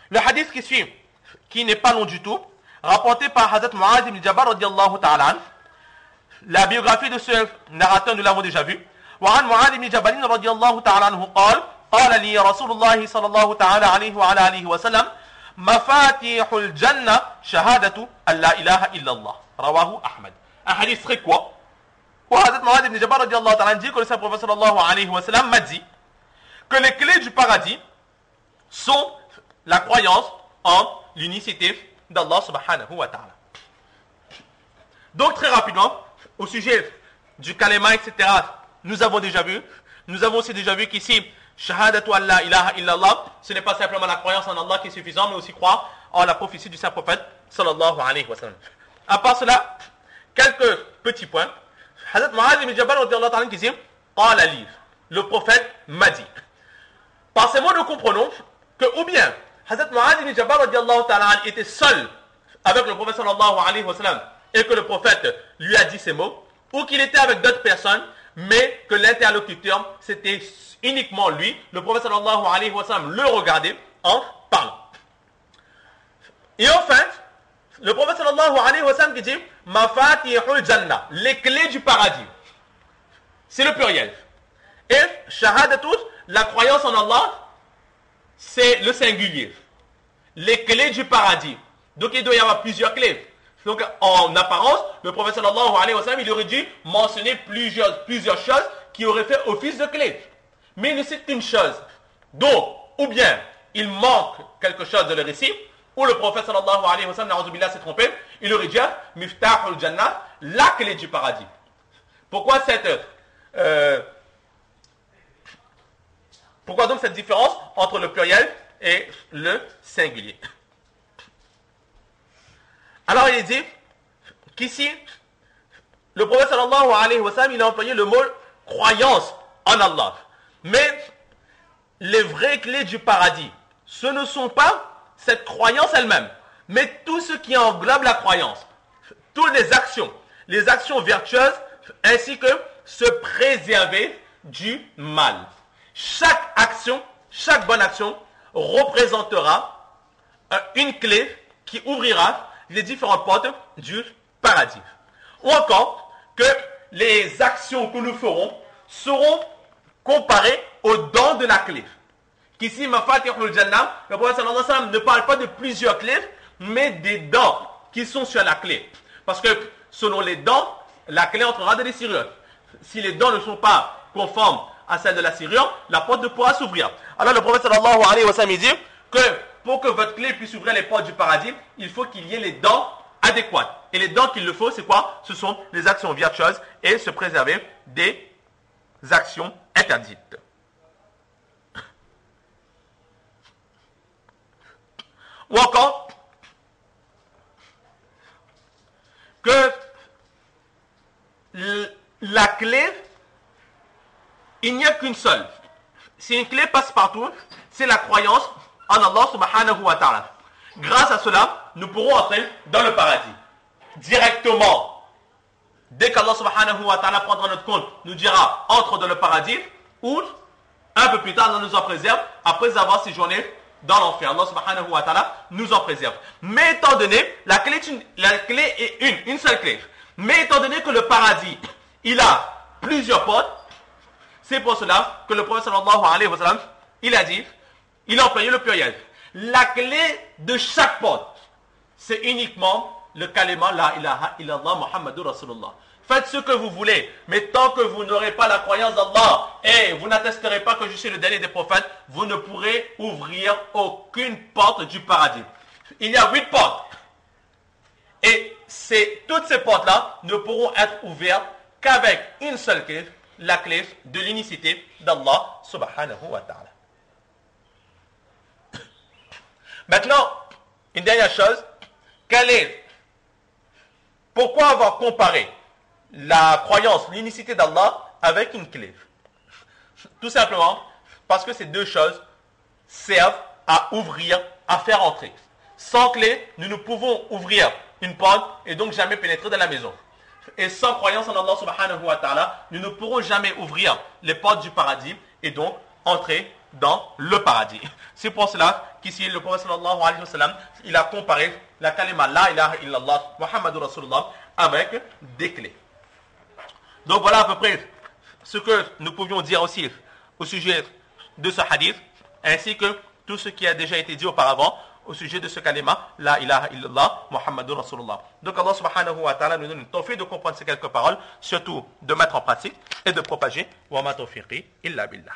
Le hadith qui suit, qui n'est pas long du tout, rapporté par Hazrat Mu'adh ibn Jabal radiyallahu ta'ala anhu. La biographie de ce narrateur, nous l'avons déjà vu. وعن معاذ بن جبل رضي الله تعالى عنه قال لي رسول الله صلى الله تعالى عليه وعلى آله وسلم مفاتيح الجنة شهادة أن لا إله إلا الله رواه أحمد. Un hadith très quoi? Où Hazrat Mu'adh ibn Jabal radiyallahu ta'ala dit que le Saint-Prophète sallallahu alayhi wa sallam m'a dit que les clés du paradis sont la croyance en l'unicité d'Allah subhanahu wa ta'ala. Donc très rapidement, au sujet du kalima, etc., nous avons déjà vu. Nous avons aussi déjà vu qu'ici, shahadatu an la ilaha illallah, ce n'est pas simplement la croyance en Allah qui est suffisante, mais aussi croire en la prophétie du Saint-Prophète sallallahu alayhi wa sallam. À part cela, quelques petits points. Hazrat Mu'adh ibn Jabal radiyallahu ta'ala qui dit, qala li, le prophète m'a dit. Par ces mots, nous comprenons que ou bien Hazrat Mu'adh ibn Jabal radiyallahu ta'ala était seul avec le prophète sallallahu alayhi wa sallam et que le prophète lui a dit ces mots, ou qu'il était avec d'autres personnes, mais que l'interlocuteur, c'était uniquement lui. Le prophète sallallahu alayhi wa sallam le regardait en parlant. Et enfin, le prophète sallallahu alayhi wa sallam qui dit Mafatihul Jannah, les clés du paradis. C'est le pluriel. Et shahadatout, la croyance en Allah, c'est le singulier. Les clés du paradis. Donc il doit y avoir plusieurs clés. Donc en apparence, le prophète sallallahu alayhi wa sallam, il aurait dû mentionner plusieurs choses qui auraient fait office de clé. Mais il ne cite qu'une chose. Donc, ou bien il manque quelque chose de le récit, ou le prophète sallallahu alayhi wa sallam, na'udhu billah, s'est trompé, il aurait dit Miftahul Jannah, la clé du paradis. Pourquoi donc cette différence entre le pluriel et le singulier? Alors il dit qu'ici, le prophète sallallahu alayhi wa sallam, il a employé le mot croyance en Allah. Mais les vraies clés du paradis, ce ne sont pas cette croyance elle-même, mais tout ce qui englobe la croyance. Toutes les actions vertueuses, ainsi que se préserver du mal. Chaque action, chaque bonne action représentera une clé qui ouvrira les différentes portes du paradis. Ou encore que les actions que nous ferons seront comparées aux dons de la clé. Qu'ici, Mafatihul Jannah, le prophète sallallahu alayhi wa sallam ne parle pas de plusieurs clés, mais des dons qui sont sur la clé. Parce que selon les dons, la clé entrera dans les serrures. Si les dons ne sont pas conformes à celle de la serrure, la porte ne pourra s'ouvrir. Alors le prophète sallallahu alayhi wa sallam dit que pour que votre clé puisse ouvrir les portes du paradis, il faut qu'il y ait les dents adéquates. Et les dents qu'il le faut, c'est quoi? Ce sont les actions vertueuses et se préserver des actions interdites. Ou encore, que la clé, il n'y a qu'une seule. Si une clé passe partout, c'est la croyance en Allah subhanahu wa ta'ala. Grâce à cela, nous pourrons entrer dans le paradis. Directement. Dès qu'Allah subhanahu wa ta'ala prendra notre compte, nous dira entre dans le paradis, ou un peu plus tard, Allah nous en préserve, après avoir séjourné dans l'enfer. Allah subhanahu wa ta'ala nous en préserve. Mais étant donné, la clé est une seule clé. Mais étant donné que le paradis, il a plusieurs portes, c'est pour cela que le prophète sallallahu alayhi wa sallam, il a dit, il a employé le pluriel. La clé de chaque porte, c'est uniquement le kalima la ilaha illallah Muhammadur Rasulullah. Faites ce que vous voulez, mais tant que vous n'aurez pas la croyance d'Allah et vous n'attesterez pas que je suis le dernier des prophètes, vous ne pourrez ouvrir aucune porte du paradis. Il y a 8 portes. Et toutes ces portes-là ne pourront être ouvertes qu'avec une seule clé, la clé de l'unicité d'Allah subhanahu wa ta'ala. Maintenant, une dernière chose, pourquoi avoir comparé la croyance, l'unicité d'Allah avec une clé? Tout simplement parce que ces deux choses servent à ouvrir, à faire entrer. Sans clé, nous ne pouvons ouvrir une porte et donc jamais pénétrer dans la maison. Et sans croyance en Allah subhanahu wa ta'ala, nous ne pourrons jamais ouvrir les portes du paradis et donc entrer dans le paradis. C'est pour cela qu'ici le prophète sallallahu alayhi wa sallam, il a comparé la kalima la ilaha illallah Muhammadur Rasulullah avec des clés. Donc voilà à peu près ce que nous pouvions dire aussi au sujet de ce hadith, ainsi que tout ce qui a déjà été dit auparavant au sujet de ce kalima, la ilaha illallah, Muhammadur Rasulullah. Donc Allah subhanahu wa ta'ala nous donne une tawfiq de comprendre ces quelques paroles, surtout de mettre en pratique et de propager. Wa ma tawfiqi illa billah.